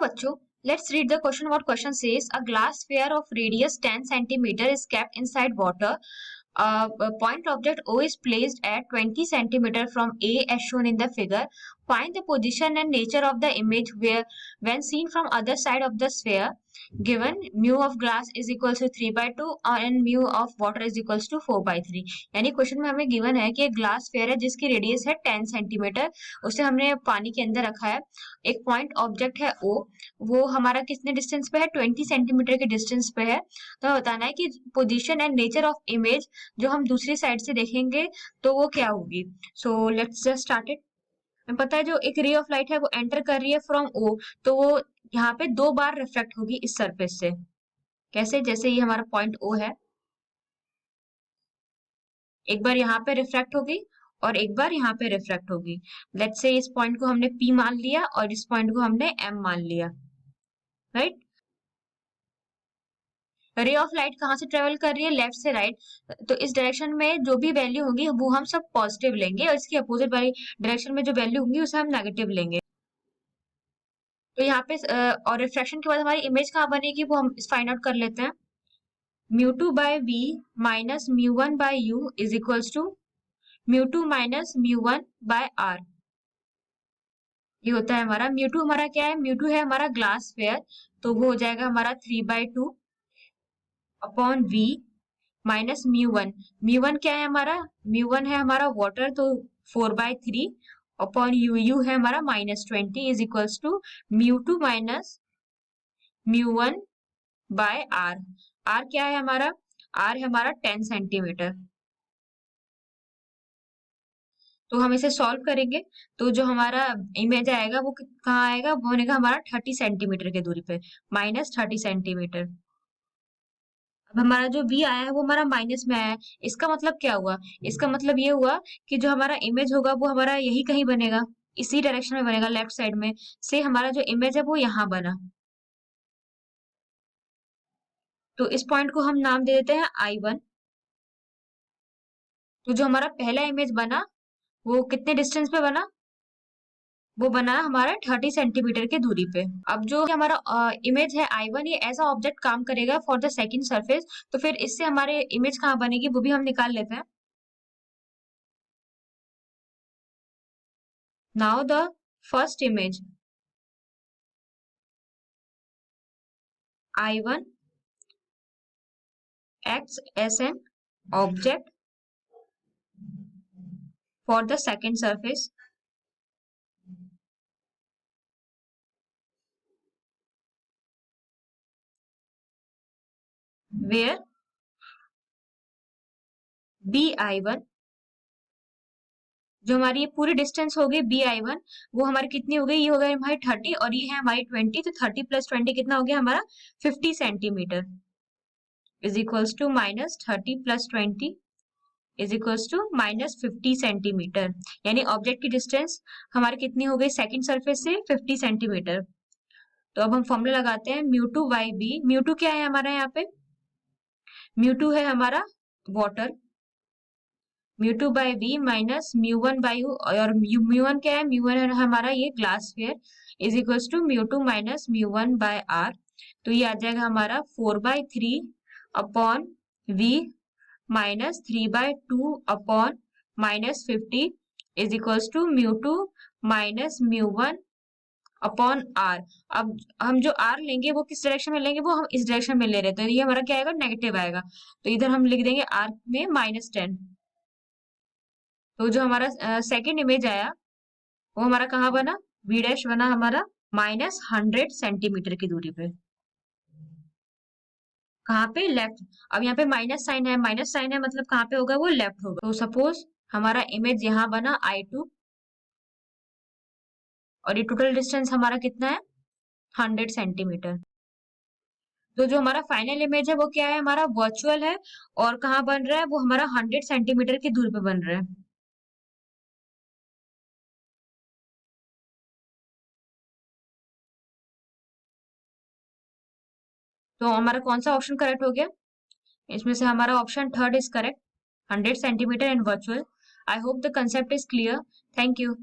बच्चों, let's read the question. What question says? A glass sphere of radius 10 centimeter is kept inside water. A point object O is placed at 20 centimeter from A as shown in the figure. Find the position and nature of the image where when seen from other side of the sphere. Given mu of glass is equals to 3/2 and mu of water is equals to 4/3. यानी question में हमें given है कि एक glass sphere है जिसकी radius है 10 centimetre, उसे हमने पानी के अंदर रखा है। एक पॉइंट ऑब्जेक्ट है ओ, वो हमारा कितने डिस्टेंस पे है? 20 सेंटीमीटर के डिस्टेंस पे है। तो हमें बताना है कि position and nature of image जो हम दूसरी साइड से देखेंगे तो वो क्या होगी। So let's just start it. पता है जो एक रे ऑफ लाइट है वो एंटर कर रही है फ्रॉम ओ, तो वो यहाँ पे 2 बार रिफ्लेक्ट होगी इस सरफेस से। कैसे? जैसे ये हमारा पॉइंट ओ है, एक बार यहाँ पे रिफ्लेक्ट होगी और एक बार यहाँ पे रिफ्लेक्ट होगी। लेट्स से इस पॉइंट को हमने पी मान लिया और इस पॉइंट को हमने एम मान लिया, राइट। रे ऑफ लाइट कहाँ से ट्रेवल कर रही है? लेफ्ट से राइट। तो इस डायरेक्शन में जो भी वैल्यू होगी वो हम सब पॉजिटिव लेंगे और इसकी अपोजिट वाली डायरेक्शन में जो वैल्यू होगी उसे हम नेगेटिव लेंगे। तो यहाँ पे और रिफ्रैक्शन के बाद हमारी इमेज कहाँ बनेगी वो हम फाइंड आउट कर लेते हैं। μ2 by v minus μ1 by u is equals to μ2 minus μ1 by r। ये होता है हमारा μ2। हमारा क्या है? μ2 है हमारा ग्लास स्फीयर, तो वो हो जाएगा हमारा 3/2 अपॉन v माइनस μ1। μ1 क्या है हमारा? μ1 है हमारा वाटर, तो 4/3 अपॉन u है हमारा -20 is equals to μ2 minus μ1 by r। r क्या है हमारा? r है हमारा 10 सेंटीमीटर। तो हम इसे सॉल्व करेंगे तो जो हमारा इमेज आएगा वो कहाँ आएगा? वो बनेगा हमारा 30 सेंटीमीटर की दूरी पे, -30 सेंटीमीटर। अब हमारा जो v आया है वो हमारा माइनस में आया है। इसका मतलब क्या हुआ? इसका मतलब ये हुआ कि जो हमारा इमेज होगा वो हमारा यही कहीं बनेगा, इसी डायरेक्शन में बनेगा, लेफ्ट साइड में से हमारा जो इमेज है वो यहाँ बना। तो इस पॉइंट को हम नाम दे देते हैं I1। तो जो हमारा पहला इमेज बना वो कितने डिस्टेंस पे बना? वो बना हमारा 30 सेंटीमीटर की दूरी पे। अब जो हमारा इमेज है I1, ये ऐसा ऑब्जेक्ट काम करेगा फॉर द सेकंड सरफेस, तो फिर इससे हमारे इमेज कहाँ बनेगी वो भी हम निकाल लेते हैं। Now the first image I1 acts as an object for the second surface where BI1, जो हमारी ये पूरी डिस्टेंस हो गई BI1, वो हमारी कितनी हो गई? ये हो गई हमारी 30 और ये है हमारी 20, तो 30 + 20 कितना हो गया हमारा? 50 centimetre is equals to -30 + 20 is equals to -50 centimetre. यानी ऑब्जेक्ट की डिस्टेंस हमारी कितनी हो गई सेकंड सरफेस से? 50 सेंटीमीटर। तो अब हम फॉर्मूला लगाते हैं μ2 by b। μ2 क्या है हमारा? यहाँ पे μ2 है हमारा water, μ2 by b minus μ1 by u, और μ1 क्या है? μ1 है हमारा ये glass sphere is equals to μ2 minus μ1 by r। तो ये आ जाएगा हमारा 4/3 upon v minus 3/2 upon -50 is equals to μ2 minus μ1 upon r। अब हम जो r लेंगे वो किस डायरेक्शन में लेंगे? वो हम इस डायरेक्शन में ले रहे थे, तो ये हमारा क्या आएगा? नेगेटिव आएगा। तो इधर हम लिख देंगे r में -10। तो जो हमारा सेकंड इमेज आया वो हमारा कहाँ बना? v डैश बना हमारा -100 सेंटीमीटर की दूरी पे। कहाँ पे? लेफ्ट। अब यहाँ पे माइनस साइन है, माइनस साइन है मतलब कहाँ पे होगा? वो लेफ्ट होगा। तो सपोज हमारा इमेज यहाँ बना I2 और ये टोटल डिस्टेंस हमारा कितना है? 100 सेंटीमीटर। तो जो हमारा फाइनल इमेज है वो क्या है? हमारा वर्चुअल है और कहाँ बन रहा है? वो हमारा 100 सेंटीमीटर की दूरी पे बन रहा है। तो हमारा कौन सा ऑप्शन करेक्ट हो गया? इसमें से हमारा option third is correct, 100 centimetre and virtual. I hope the concept is clear. Thank you.